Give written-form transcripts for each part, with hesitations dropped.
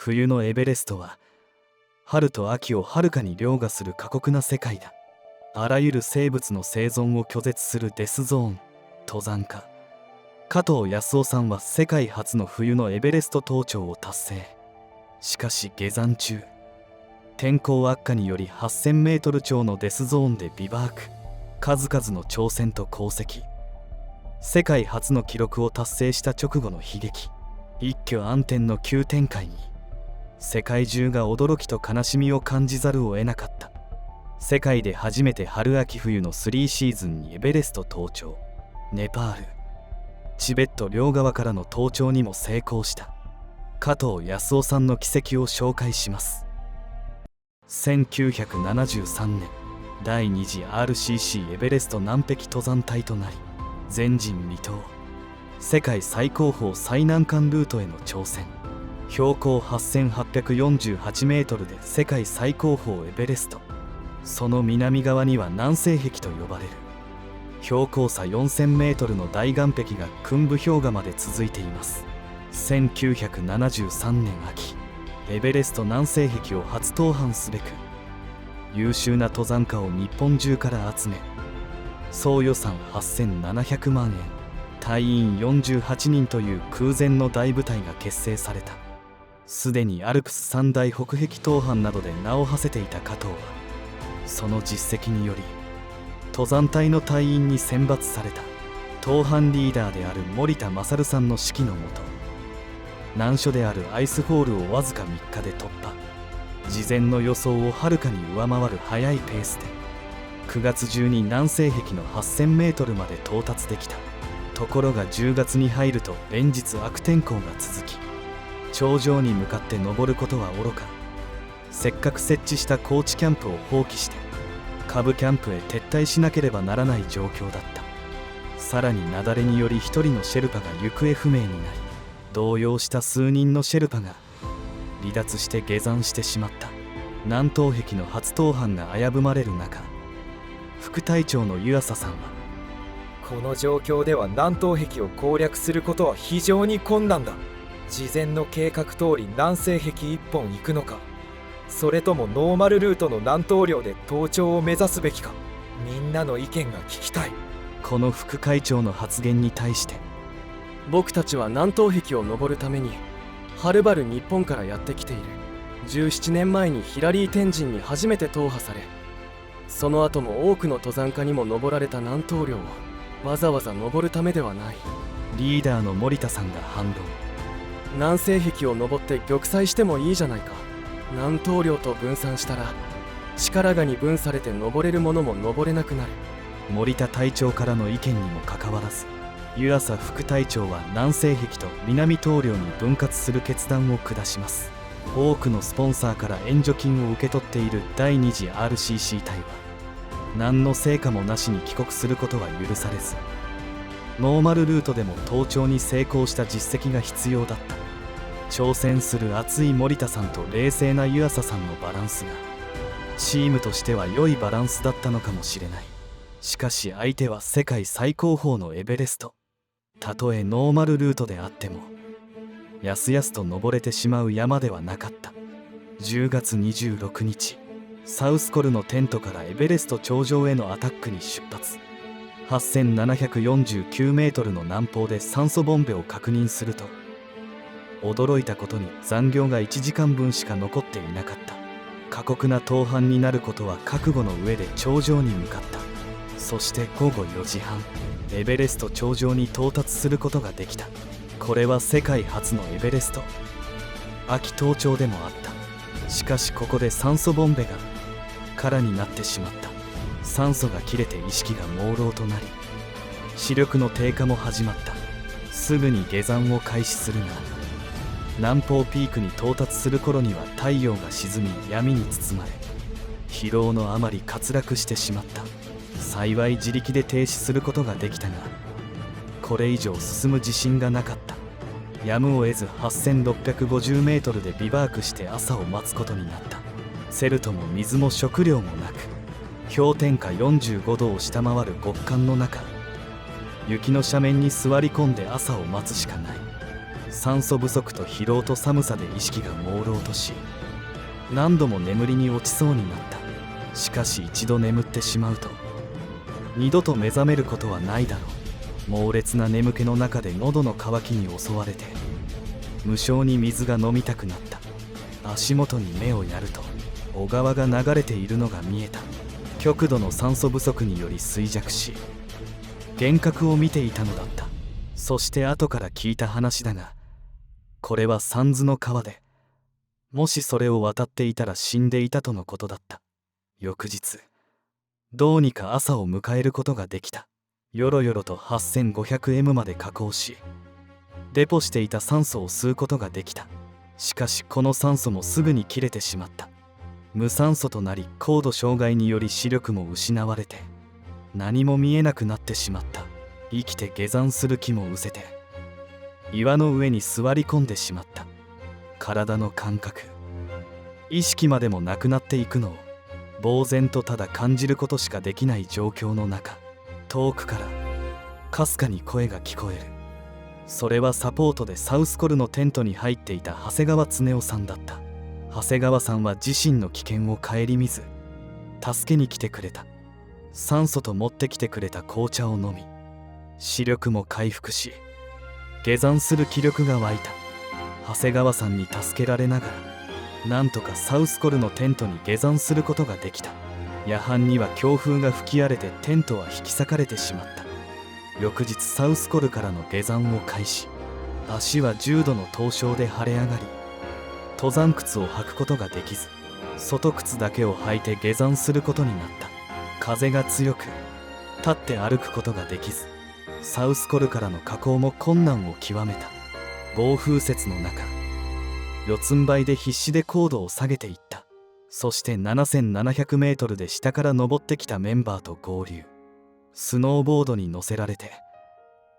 冬のエベレストは春と秋をはるかに凌駕する過酷な世界だ。あらゆる生物の生存を拒絶するデスゾーン。登山家加藤康夫さんは世界初の冬のエベレスト登頂を達成。しかし下山中、天候悪化により 8000m 超のデスゾーンでビバーク。数々の挑戦と功績、世界初の記録を達成した直後の悲劇、一挙暗転の急展開に世界中が驚きと悲しみを感じざるを得なかった。世界で初めて春秋冬の3シーズンにエベレスト登頂。ネパール、チベット両側からの登頂にも成功した加藤康夫さんの奇跡を紹介します。1973年、第2次 RCC エベレスト南壁登山隊となり、前人未到、世界最高峰最難関ルートへの挑戦。標高 8848m で世界最高峰エベレスト。その南側には南西壁と呼ばれる標高差 4000m の大岩壁が訓部氷河まで続いています。1973年秋、エベレスト南西壁を初登攀すべく優秀な登山家を日本中から集め、総予算8700万円、隊員48人という空前の大部隊が結成された。すでにアルプス三大北壁登攀などで名を馳せていた加藤は、その実績により登山隊の隊員に選抜された。登攀リーダーである森田勝さんの指揮のもと、難所であるアイスホールをわずか3日で突破。事前の予想をはるかに上回る速いペースで9月中に南西壁の 8000m まで到達できた。ところが10月に入ると連日悪天候が続き、頂上に向かって登ることはおろか、せっかく設置した高地キャンプを放棄して下部キャンプへ撤退しなければならない状況だった。さらに雪崩により一人のシェルパが行方不明になり、動揺した数人のシェルパが離脱して下山してしまった。南東壁の初登攀が危ぶまれる中、副隊長の湯浅さんは、この状況では南東壁を攻略することは非常に困難だ。事前の計画通り南西壁一本行くのか、それともノーマルルートの南東稜で登頂を目指すべきか、みんなの意見が聞きたい。この副会長の発言に対して、僕たちは南東壁を登るためにはるばる日本からやってきている。17年前にヒラリー天神に初めて踏破され、その後も多くの登山家にも登られた南東稜をわざわざ登るためではない。リーダーの森田さんが反論。南西壁を登って玉砕してもいいじゃないか。南東稜と分散したら力が二分されて登れるものも登れなくなる。森田隊長からの意見にもかかわらず、湯浅副隊長は南西壁と南東稜に分割する決断を下します。多くのスポンサーから援助金を受け取っている第2次 RCC 隊は何の成果もなしに帰国することは許されず、ノーマルルートでも登頂に成功した実績が必要だった。挑戦する熱い森田さんと冷静な湯浅さんのバランスがチームとしては良いバランスだったのかもしれない。しかし相手は世界最高峰のエベレスト。たとえノーマルルートであってもやすやすと登れてしまう山ではなかった。10月26日、サウスコルのテントからエベレスト頂上へのアタックに出発。8749メートルの南方で酸素ボンベを確認すると、驚いたことに残業が1時間分しか残っていなかった。過酷な登攀になることは覚悟の上で頂上に向かった。そして午後4時半、エベレスト頂上に到達することができた。これは世界初のエベレスト秋登頂でもあった。しかしここで酸素ボンベが空になってしまった。酸素が切れて意識が朦朧となり、視力の低下も始まった。すぐに下山を開始するが、南方ピークに到達する頃には太陽が沈み闇に包まれ、疲労のあまり滑落してしまった。幸い自力で停止することができたが、これ以上進む自信がなかった。やむを得ず8650メートルでビバークして朝を待つことになった。セルトも水も食料もなく、氷点下45度を下回る極寒の中、雪の斜面に座り込んで朝を待つしかない。酸素不足と疲労と寒さで意識が朦朧とし、何度も眠りに落ちそうになった。しかし一度眠ってしまうと二度と目覚めることはないだろう。猛烈な眠気の中で喉の渇きに襲われて無性に水が飲みたくなった。足元に目をやると小川が流れているのが見えた。極度の酸素不足により衰弱し幻覚を見ていたのだった。そして後から聞いた話だが、これは三途の川で、もしそれを渡っていたら死んでいたとのことだった。翌日どうにか朝を迎えることができた。よろよろと 8500M まで下降し、デポしていた酸素を吸うことができた。しかしこの酸素もすぐに切れてしまった。無酸素となり、高度障害により視力も失われて何も見えなくなってしまった。生きて下山する気も失せて岩の上に座り込んでしまった。体の感覚、意識までもなくなっていくのを呆然とただ感じることしかできない状況の中、遠くからかすかに声が聞こえる。それはサポートでサウスコルのテントに入っていた長谷川恒夫さんだった。長谷川さんは自身の危険を顧みず助けに来てくれた。酸素と持ってきてくれた紅茶を飲み、視力も回復し下山する気力が湧いた。長谷川さんに助けられながらなんとかサウスコルのテントに下山することができた。夜半には強風が吹き荒れてテントは引き裂かれてしまった。翌日サウスコルからの下山を開始。足は重度の凍傷で腫れ上がり、登山靴を履くことができず外靴だけを履いて下山することになった。風が強く立って歩くことができず、サウスコルからの下降も困難を極めた。暴風雪の中、四つん這いで必死で高度を下げていった。そして 7700m で下から登ってきたメンバーと合流。スノーボードに乗せられて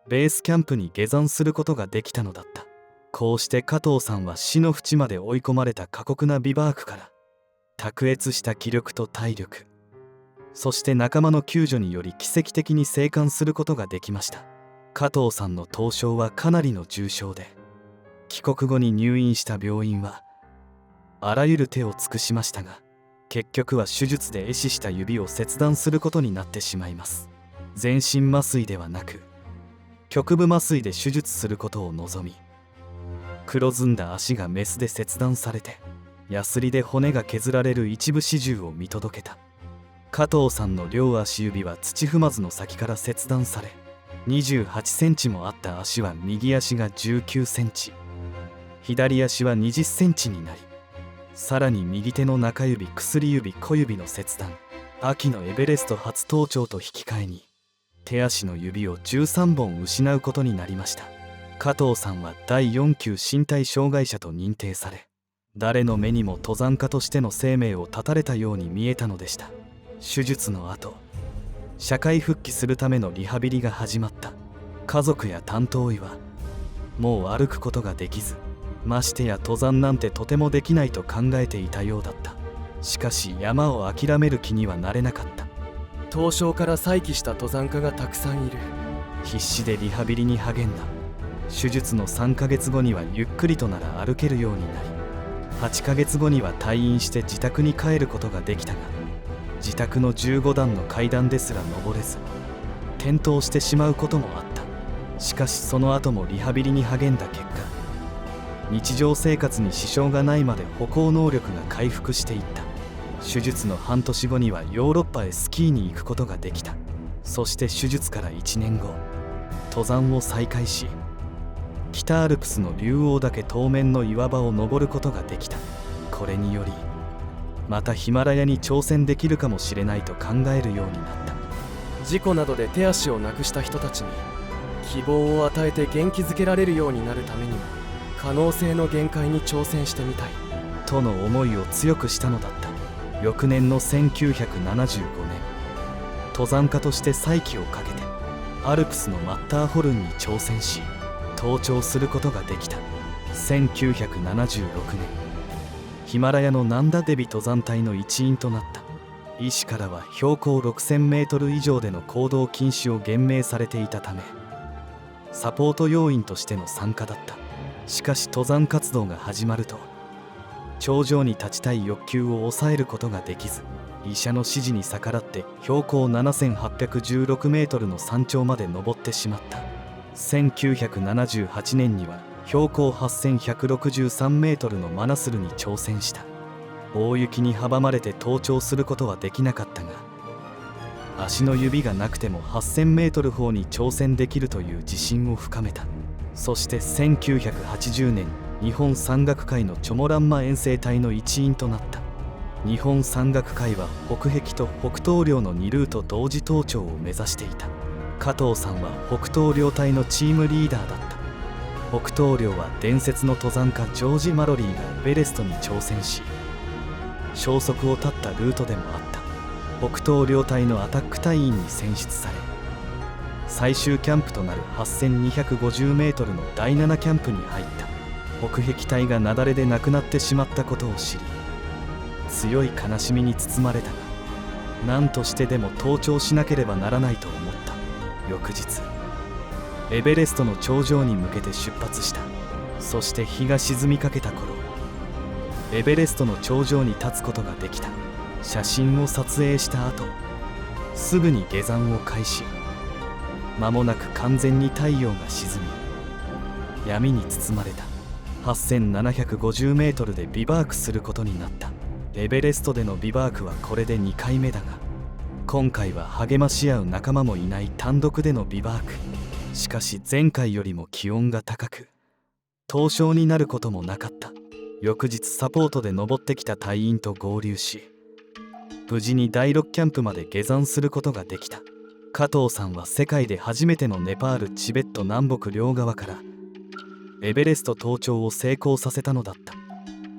ベースキャンプに下山することができたのだった。こうして加藤さんは死の淵まで追い込まれた過酷なビバークから卓越した気力と体力、そして仲間の救助により奇跡的に生還することができました。加藤さんの凍傷はかなりの重傷で、帰国後に入院した病院はあらゆる手を尽くしましたが、結局は手術で壊死した指を切断することになってしまいます。全身麻酔ではなく局部麻酔で手術することを望み、黒ずんだ足がメスで切断されてヤスリで骨が削られる一部始終を見届けた。加藤さんの両足指は土踏まずの先から切断され、28センチもあった足は右足が19センチ、左足は20センチになり、さらに右手の中指、薬指、小指の切断、秋のエベレスト初登頂と引き換えに手足の指を13本失うことになりました。加藤さんは第4級身体障害者と認定され、誰の目にも登山家としての生命を絶たれたように見えたのでした。手術の後、社会復帰するためのリハビリが始まった。家族や担当医はもう歩くことができず、ましてや登山なんてとてもできないと考えていたようだった。しかし山を諦める気にはなれなかった。凍傷から再起した登山家がたくさんいる。必死でリハビリに励んだ。手術の3ヶ月後にはゆっくりとなら歩けるようになり、8ヶ月後には退院して自宅に帰ることができたが、自宅の15段の階段ですら登れず転倒してしまうこともあった。しかしその後もリハビリに励んだ結果、日常生活に支障がないまで歩行能力が回復していった。手術の半年後にはヨーロッパへスキーに行くことができた。そして手術から1年後、登山を再開し、北アルプスの竜王岳当面の岩場を登ることができた。これによりまたヒマラヤに挑戦できるかもしれないと考えるようになった。事故などで手足をなくした人たちに希望を与えて元気づけられるようになるためにも、可能性の限界に挑戦してみたいとの思いを強くしたのだった。翌年の1975年、登山家として再起をかけてアルプスのマッターホルンに挑戦し登頂することができた。1976年、ヒマラヤのナンダデビ登山隊の一員となった。医師からは標高6000メートル以上での行動禁止を厳命されていたため、サポート要員としての参加だった。しかし登山活動が始まると頂上に立ちたい欲求を抑えることができず、医者の指示に逆らって標高7816メートルの山頂まで登ってしまった。1978年には標高8163メートルのマナスルに挑戦した。大雪に阻まれて登頂することはできなかったが、足の指がなくても8000メートル峰に挑戦できるという自信を深めた。そして1980年、日本山岳会のチョモランマ遠征隊の一員となった。日本山岳会は北壁と北東両の2ルート同時登頂を目指していた。加藤さんは北東両隊のチームリーダーだった。北東両は伝説の登山家ジョージ・マロリーがエベレストに挑戦し消息を絶ったルートでもあった。北東両隊のアタック隊員に選出され、最終キャンプとなる8250メートルの第7キャンプに入った。北壁隊が雪崩で亡くなってしまったことを知り、強い悲しみに包まれたが、何としてでも登頂しなければならないと思った。翌日、エベレストの頂上に向けて出発した。そして日が沈みかけた頃、エベレストの頂上に立つことができた。写真を撮影した後、すぐに下山を開始。間もなく完全に太陽が沈み、闇に包まれた。8750メートルでビバークすることになった。エベレストでのビバークはこれで2回目だが、今回は励まし合う仲間もいない単独でのビバーク。しかし前回よりも気温が高く、凍傷になることもなかった。翌日サポートで登ってきた隊員と合流し、無事に第6キャンプまで下山することができた。加藤さんは世界で初めてのネパール・チベット南北両側からエベレスト登頂を成功させたのだった。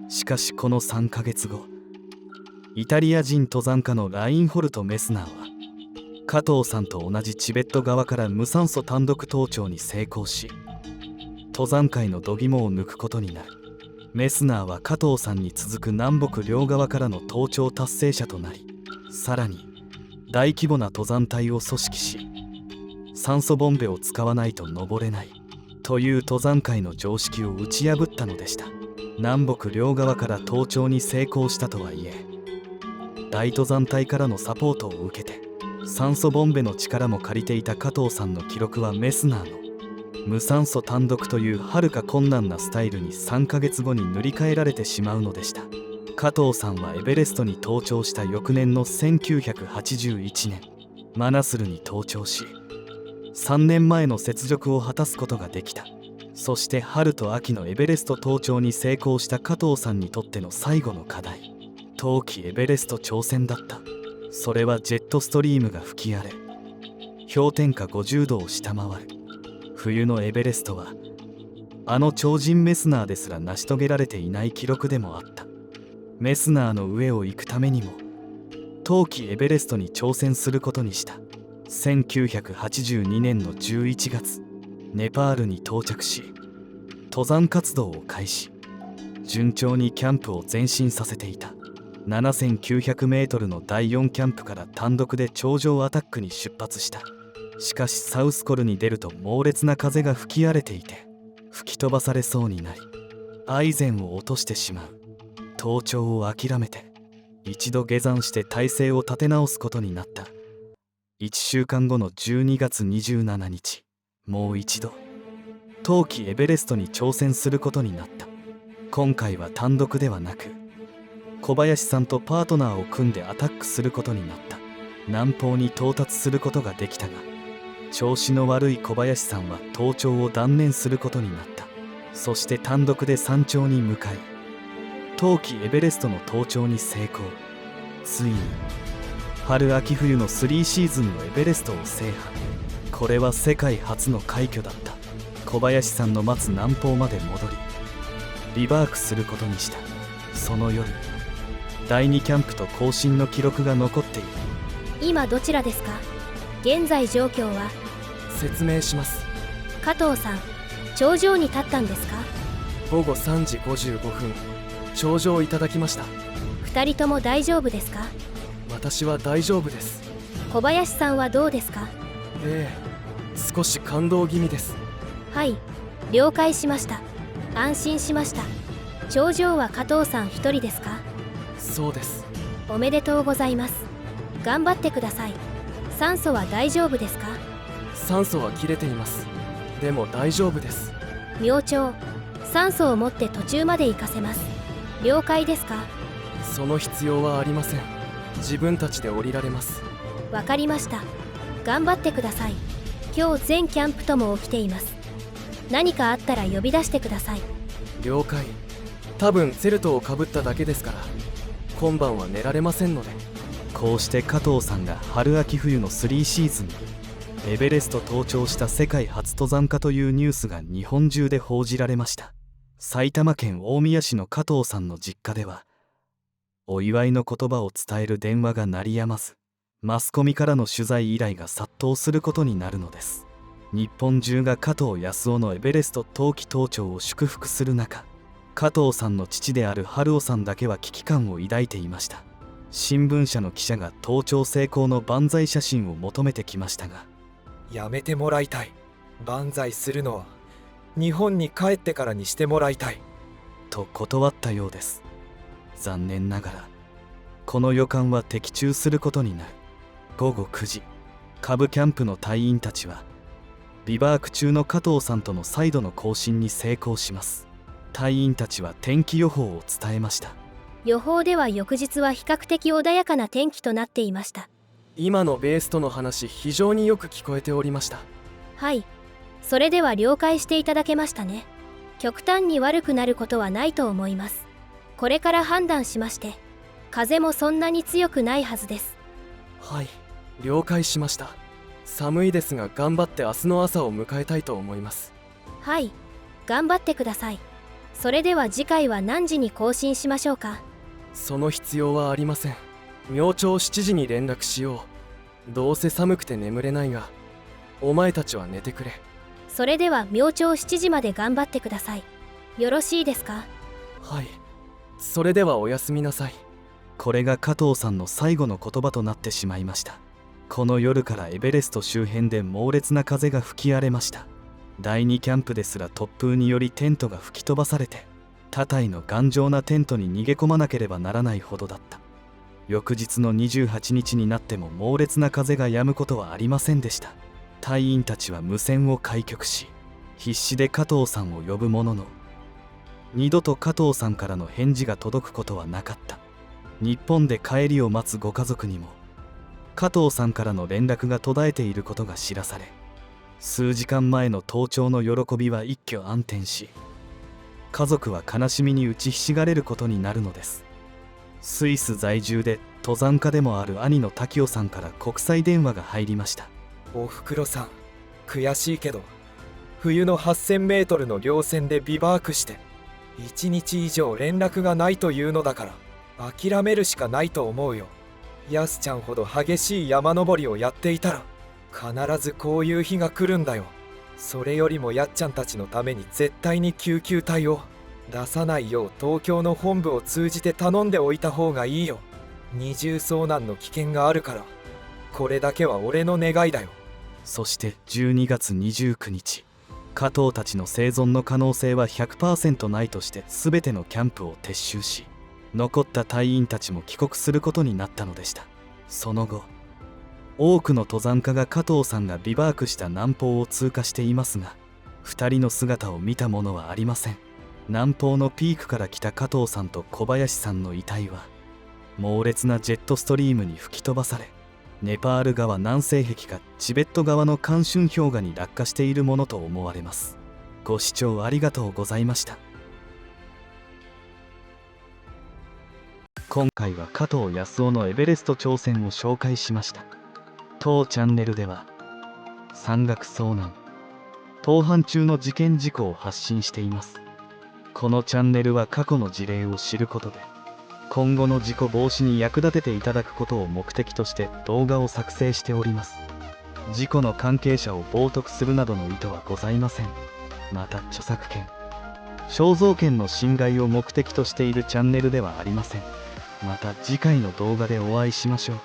しかしこの3ヶ月後、イタリア人登山家のラインホルト・メスナーは加藤さんと同じチベット側から無酸素単独登頂に成功し、登山界の度肝を抜くことになる。メスナーは加藤さんに続く南北両側からの登頂達成者となり、さらに大規模な登山隊を組織し、酸素ボンベを使わないと登れないという登山界の常識を打ち破ったのでした。南北両側から登頂に成功したとはいえ、大登山隊からのサポートを受けて酸素ボンベの力も借りていた加藤さんの記録はメスナーの無酸素単独というはるか困難なスタイルに3ヶ月後に塗り替えられてしまうのでした。加藤さんはエベレストに登頂した翌年の1981年、マナスルに登頂し、3年前の雪辱を果たすことができた。そして春と秋のエベレスト登頂に成功した加藤さんにとっての最後の課題、冬季エベレスト挑戦だった。それはジェットストリームが吹き荒れ、氷点下50度を下回る冬のエベレストは、あの超人メスナーですら成し遂げられていない記録でもあった。メスナーの上を行くためにも冬季エベレストに挑戦することにした。1982年の11月、ネパールに到着し、登山活動を開始。順調にキャンプを前進させていた。7900メートルの第4キャンプから単独で頂上アタックに出発した。しかしサウスコルに出ると猛烈な風が吹き荒れていて、吹き飛ばされそうになり、アイゼンを落としてしまう。登頂を諦めて一度下山して体勢を立て直すことになった。1週間後の12月27日、もう一度冬季エベレストに挑戦することになった。今回は単独ではなく、小林さんとパートナーを組んでアタックすることになった。南方に到達することができたが、調子の悪い小林さんは登頂を断念することになった。そして単独で山頂に向かい、冬季エベレストの登頂に成功。ついに春秋冬の3シーズンのエベレストを制覇。これは世界初の快挙だった。小林さんの待つ南方まで戻り、リバークすることにした。その夜、第2キャンプと更新の記録が残っている。今どちらですか？現在状況は？説明します。加藤さん、頂上に立ったんですか？午後3時55分、頂上いただきました。2人とも大丈夫ですか？私は大丈夫です。小林さんはどうですか？ええ、少し感動気味です。はい、了解しました。安心しました。頂上は加藤さん一人ですか？そうです。おめでとうございます。頑張ってください。酸素は大丈夫ですか？酸素は切れています。でも大丈夫です。明朝、酸素を持って途中まで行かせます。了解ですか？その必要はありません。自分たちで降りられます。わかりました。頑張ってください。今日全キャンプとも起きています。何かあったら呼び出してください。了解。多分セルトをかぶっただけですから今晩は寝られませんので。こうして加藤さんが春秋冬の3シーズンにエベレスト登頂した世界初登山家というニュースが日本中で報じられました。埼玉県大宮市の加藤さんの実家ではお祝いの言葉を伝える電話が鳴りやまず、マスコミからの取材依頼が殺到することになるのです。日本中が加藤康夫のエベレスト冬季登頂を祝福する中、加藤さんの父である春夫さんだけは危機感を抱いていました。新聞社の記者が登頂成功の万歳写真を求めてきましたが、やめてもらいたい。万歳するのは日本に帰ってからにしてもらいたいと断ったようです。残念ながらこの予感は的中することになる。午後9時、下部キャンプの隊員たちはビバーク中の加藤さんとの再度の交信に成功します。隊員たちは天気予報を伝えました。予報では翌日は比較的穏やかな天気となっていました。今のベースとの話非常によく聞こえておりました。はい、それでは了解していただけましたね。極端に悪くなることはないと思います。これから判断しまして、風もそんなに強くないはずです。はい、了解しました。寒いですが頑張って明日の朝を迎えたいと思います。はい、頑張ってください。それでは次回は何時に更新しましょうか？その必要はありません。明朝7時に連絡しよう。どうせ寒くて眠れないが、お前たちは寝てくれ。それでは明朝7時まで頑張ってください。よろしいですか？はい、それではおやすみなさい。これが加藤さんの最後の言葉となってしまいました。この夜からエベレスト周辺で猛烈な風が吹き荒れました。第2キャンプですら突風によりテントが吹き飛ばされて、他隊の頑丈なテントに逃げ込まなければならないほどだった。翌日の28日になっても猛烈な風が止むことはありませんでした。隊員たちは無線を開局し、必死で加藤さんを呼ぶものの、二度と加藤さんからの返事が届くことはなかった。日本で帰りを待つご家族にも加藤さんからの連絡が途絶えていることが知らされ、数時間前の登頂の喜びは一挙暗転し、家族は悲しみに打ちひしがれることになるのです。スイス在住で登山家でもある兄の滝雄さんから国際電話が入りました。おふくろさん、悔しいけど冬の 8000m の稜線でビバークして1日以上連絡がないというのだから諦めるしかないと思うよ。ヤスちゃんほど激しい山登りをやっていたら必ずこういう日が来るんだよ。それよりもやっちゃんたちのために絶対に救急隊を出さないよう東京の本部を通じて頼んでおいた方がいいよ。二重遭難の危険があるから、これだけは俺の願いだよ。そして12月29日、加藤たちの生存の可能性は 100% ないとして全てのキャンプを撤収し、残った隊員たちも帰国することになったのでした。その後、多くの登山家が加藤さんがビバークした南方を通過していますが、2人の姿を見た者はありません。南方のピークから来た加藤さんと小林さんの遺体は猛烈なジェットストリームに吹き飛ばされ、ネパール側南西壁かチベット側のカンシュン氷河に落下しているものと思われます。ご視聴ありがとうございました。今回は加藤康夫のエベレスト挑戦を紹介しました。当チャンネルでは山岳遭難、登攀中の事件事故を発信しています。このチャンネルは過去の事例を知ることで今後の事故防止に役立てていただくことを目的として動画を作成しております。事故の関係者を冒涜するなどの意図はございません。また著作権、肖像権の侵害を目的としているチャンネルではありません。また次回の動画でお会いしましょう。